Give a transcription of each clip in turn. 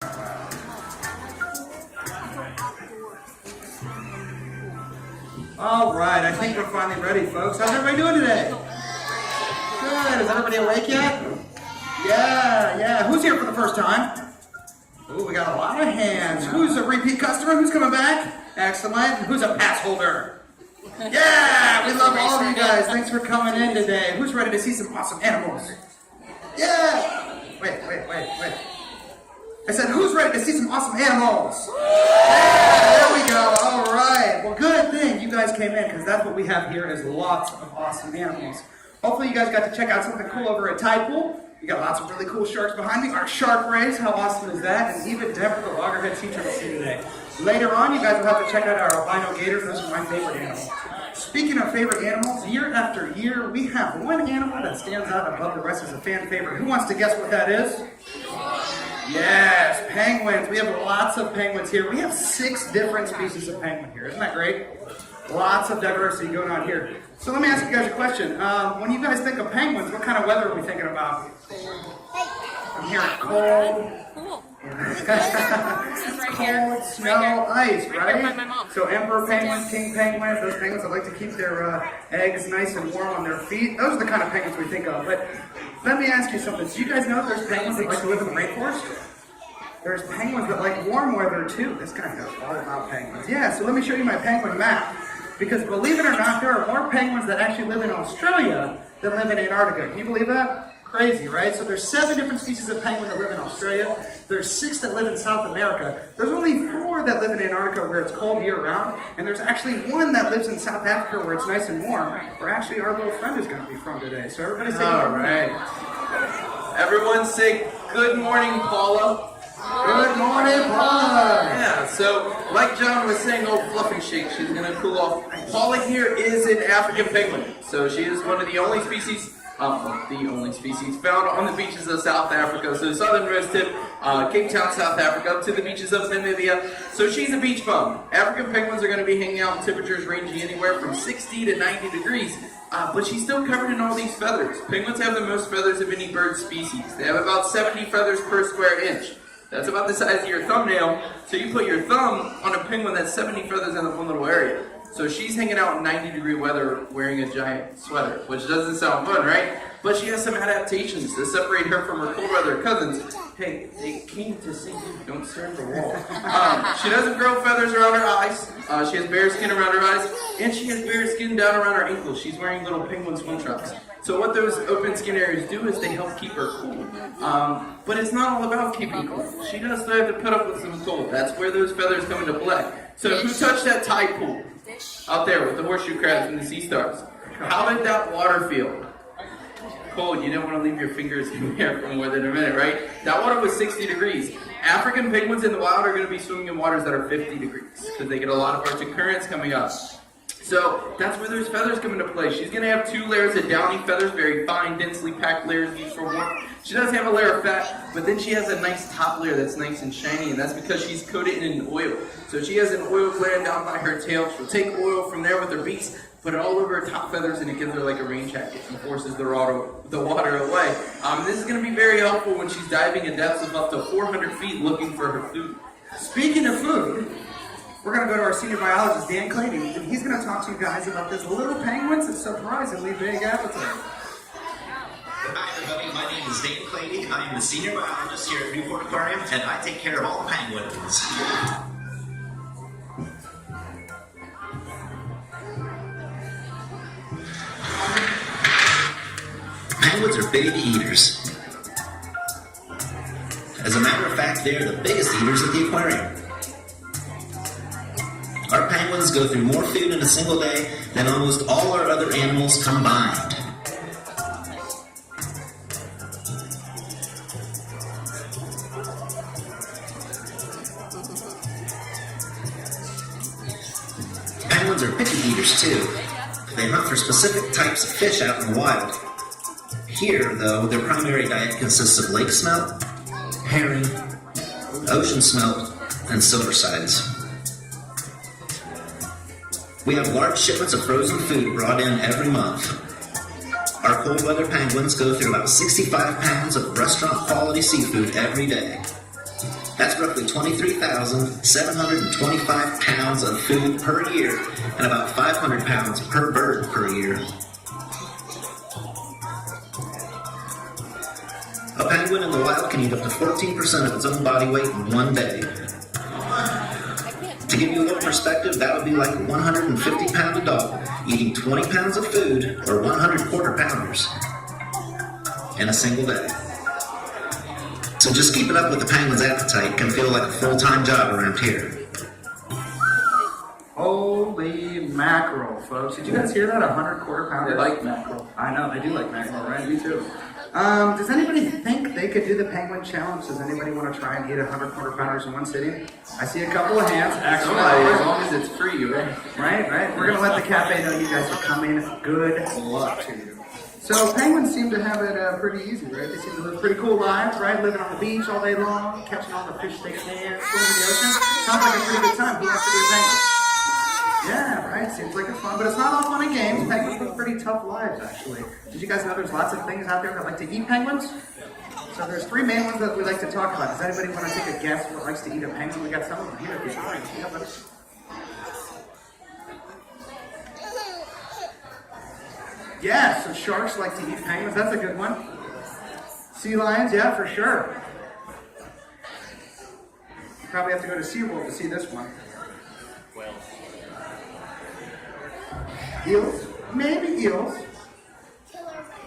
All right, I think we're finally ready, folks. How's everybody doing today? Good. Is everybody awake yet? Yeah. Who's here for the first time? Ooh, we got a lot of hands. Who's a repeat customer? Who's coming back? Excellent. Who's a pass holder? Yeah, we love all of you guys. Thanks for coming in today. Who's ready to see some awesome animals? Yeah. Wait. I said, who's ready to see some awesome animals? Yeah, there we go. All right. Well, good thing you guys came in, because that's what we have here is lots of awesome animals. Hopefully you guys got to check out something cool over at Tide Pool. We got lots of really cool sharks behind me. Our shark rays, how awesome is that? And even Deborah, the loggerhead teacher, will see today. Later on, you guys will have to check out our albino gators. Those are my favorite animals. Speaking of favorite animals, year after year, we have one animal that stands out above the rest as a fan favorite. Who wants to guess what that is? Yes, penguins. We have lots of penguins here. We have 6 different species of penguin here. Isn't that great? Lots of diversity going on here. So let me ask you guys a question. When you guys think of penguins, what kind of weather are we thinking about? I'm hearing cold. Cool. Cold, snow, ice, right? So emperor penguins, king penguins, those penguins that like to keep their eggs nice and warm on their feet. Those are the kind of penguins we think of. But let me ask you something. Do you guys know there's penguins that like to live in the rainforest? There's penguins that like warm weather too. This kind of goes all about penguins. Yeah, so let me show you my penguin map. Because believe it or not, there are more penguins that actually live in Australia than live in Antarctica. Can you believe that? Crazy, right? So there's 7 different species of penguin that live in Australia. There's 6 that live in South America. There's only 4 that live in Antarctica where it's cold year-round. And there's actually 1 that lives in South Africa where it's nice and warm, where actually our little friend is going to be from today. So everybody say good morning. Everyone say good morning, Paula. Good morning, Paula. Yeah, so like John was saying, oh, fluffy shake, she's going to cool off. Paula here is an African penguin. So she is one of the only species found on the beaches of South Africa. So southern rose tip, Cape Town, South Africa, up to the beaches of Namibia. So she's a beach bum. African penguins are going to be hanging out in temperatures ranging anywhere from 60 to 90 degrees. But she's still covered in all these feathers. Penguins have the most feathers of any bird species. They have about 70 feathers per square inch. That's about the size of your thumbnail. So you put your thumb on a penguin that's 70 feathers in one little area. So she's hanging out in 90-degree weather wearing a giant sweater, which doesn't sound fun, right? But she has some adaptations to separate her from her cold weather cousins. Hey, they came to see you, don't stare at the wall. She doesn't grow feathers around her eyes. She has bare skin around her eyes, and she has bare skin down around her ankles. She's wearing little penguin swim trunks. So what those open skin areas do is they help keep her cool. But it's not all about keeping cool. She does still have to put up with some cold. That's where those feathers come into play. So who touched that tide pool? Out there with the horseshoe crabs and the sea stars. How did that water feel? Cold. You don't want to leave your fingers in there for more than a minute, right? That water was 60 degrees. African penguins in the wild are going to be swimming in waters that are 50 degrees because they get a lot of Arctic currents coming up. So that's where those feathers come into play. She's going to have 2 layers of downy feathers, very fine, densely packed layers used for warmth. She does have a layer of fat, but then she has a nice top layer that's nice and shiny, and that's because she's coated in oil. So she has an oil gland down by her tail. She'll take oil from there with her beaks, put it all over her top feathers, and it gives her like a rain jacket and forces the water away. This is going to be very helpful when she's diving in depths of up to 400 feet looking for her food. Speaking of food, we're going to go to our senior biologist, Dan Clady, and he's going to talk to you guys about this little penguins and surprisingly big appetite. Hi everybody, my name is Dan Clady. I am the senior biologist here at Newport Aquarium, and I take care of all the penguins. Penguins are big eaters. As a matter of fact, they are the biggest eaters at the aquarium. Our penguins go through more food in a single day than almost all our other animals combined. Penguins are picky eaters too. They hunt for specific types of fish out in the wild. Here, though, their primary diet consists of lake smelt, herring, ocean smelt, and silver sides. We have large shipments of frozen food brought in every month. Our cold weather penguins go through about 65 pounds of restaurant quality seafood every day. That's roughly 23,725 pounds of food per year and about 500 pounds per bird per year. A penguin in the wild can eat up to 14% of its own body weight in one day. To give you a little perspective, that would be like a 150-pound dog eating 20 pounds of food, or 100 quarter-pounders, in a single day. So just keeping up with the penguin's appetite can feel like a full-time job around here. Holy mackerel, folks. Did you guys hear that? 100 quarter-pounders? They like mackerel. I know, they do like mackerel, right? Me too. Does anybody think they could do the penguin challenge? Does anybody want to try and eat 100 quarter-pounders in one sitting? I see a couple of hands. Actually, As long as it's free, right? Right. We're going to let the cafe know you guys are coming. Good luck to you. So penguins seem to have it pretty easy, right? They seem to live pretty cool lives, right? Living on the beach all day long, catching all the fish they can, swimming in the ocean. Sounds like a pretty good time. Who has to be a penguin? Yeah, right. Seems like it's fun, but it's not all fun and games. Penguins live pretty tough lives, actually. Did you guys know there's lots of things out there that like to eat penguins? So there's three main ones that we like to talk about. Does anybody want to take a guess what likes to eat a penguin? We got some of them here. If you're trying. Yeah, but... Yeah, so sharks like to eat penguins. That's a good one. Sea lions, yeah, for sure. You probably have to go to SeaWorld to see this one. Eels? Maybe eels.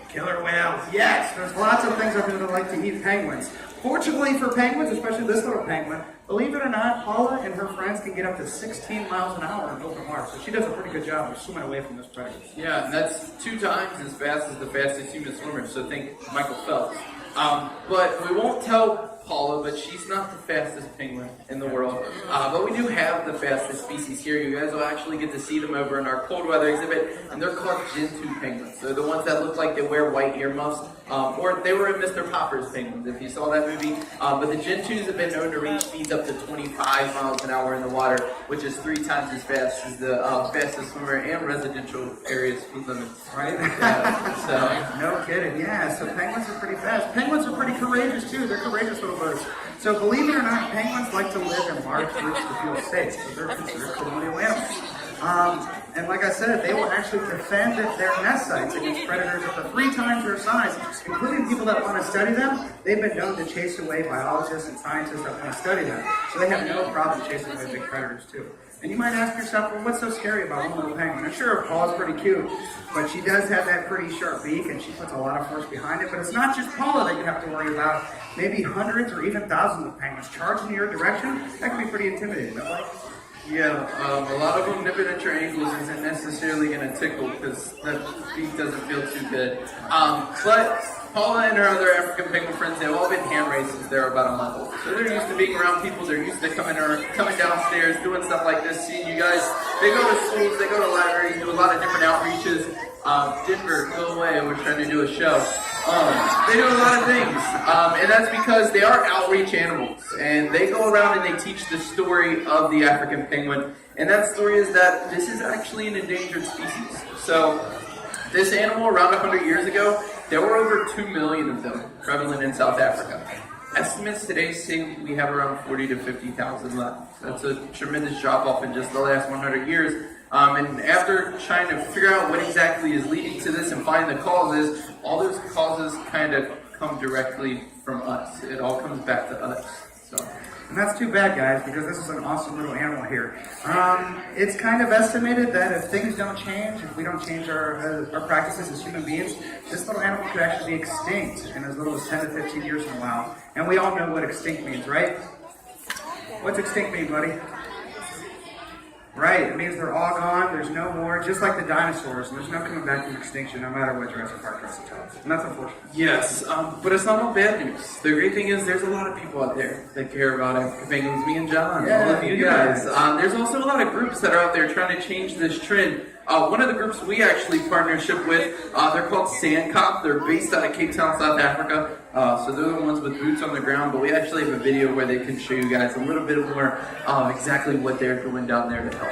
Killer whales. Yes, there's lots of things out there that like to eat penguins. Fortunately for penguins, especially this little penguin, believe it or not, Paula and her friends can get up to 16 miles an hour in open water. So she does a pretty good job of swimming away from those predators. Yeah, and that's 2 times as fast as the fastest human swimmer. So think Michael Phelps. But we won't tell Paula, but she's not the fastest penguin in the world. But we do have the fastest species here. You guys will actually get to see them over in our cold weather exhibit, and they're called Gentoo penguins. They're the ones that look like they wear white earmuffs, or they were in Mr. Popper's penguins, if you saw that movie. But the Gentoos have been known to reach speeds up to 25 miles an hour in the water, which is 3 times as fast as the fastest swimmer and residential area speed limits. Right? So No kidding, yeah. So penguins are pretty fast. Penguins are pretty courageous too. They're courageous little birds. So believe it or not, penguins like to live in large groups to feel safe. So they're considered colonial animals. And like I said, they will actually defend their nest sites against predators up to 3 times their size, including people that want to study them. They've been known to chase away biologists and scientists that want to study them. So they have no problem chasing away big predators too. And you might ask yourself, well, what's so scary about one little penguin? I'm sure her paw's pretty cute, but she does have that pretty sharp beak, and she puts a lot of force behind it. But it's not just Paula that you have to worry about. Maybe hundreds or even thousands of penguins charging in your direction. That can be pretty intimidating, don't you? yeah, a lot of them nipping at your ankles isn't necessarily going to tickle because that beak doesn't feel too good. But Paula and her other African penguin friends, they've all been hand races. They're about a month old. So they're used to being around people. They're used to coming downstairs, doing stuff like this, seeing you guys. They go to schools, they go to libraries, do a lot of different outreaches. Denver, go away, we're trying to do a show. They do a lot of things, and that's because they are outreach animals, and they go around and they teach the story of the African penguin, and that story is that this is actually an endangered species. So this animal, around 100 years ago, there were over 2 million of them prevalent in South Africa. Estimates today say we have around 40 to 50,000 left. That's a tremendous drop-off in just the last 100 years. And after trying to figure out what exactly is leading to this and find the causes, all those causes kind of come directly from us. It all comes back to us. So. And that's too bad, guys, because this is an awesome little animal here. It's kind of estimated that if things don't change, if we don't change our practices as human beings, this little animal could actually be extinct in as little as 10 to 15 years from now. And we all know what extinct means, right? What's extinct mean, buddy? Right, it means they're all gone, there's no more, just like the dinosaurs, and there's no coming back from extinction no matter what Jurassic Park tries to tell us. And that's unfortunate. Yes, but it's not all bad news. The great thing is there's a lot of people out there that care about African penguins, me and John, all of you guys. There's also a lot of groups that are out there trying to change this trend. One of the groups we actually partnership with, they're called Sandcop. They're based out of Cape Town, South Africa. So they're the ones with boots on the ground, but we actually have a video where they can show you guys a little bit more exactly what they're doing down there to help.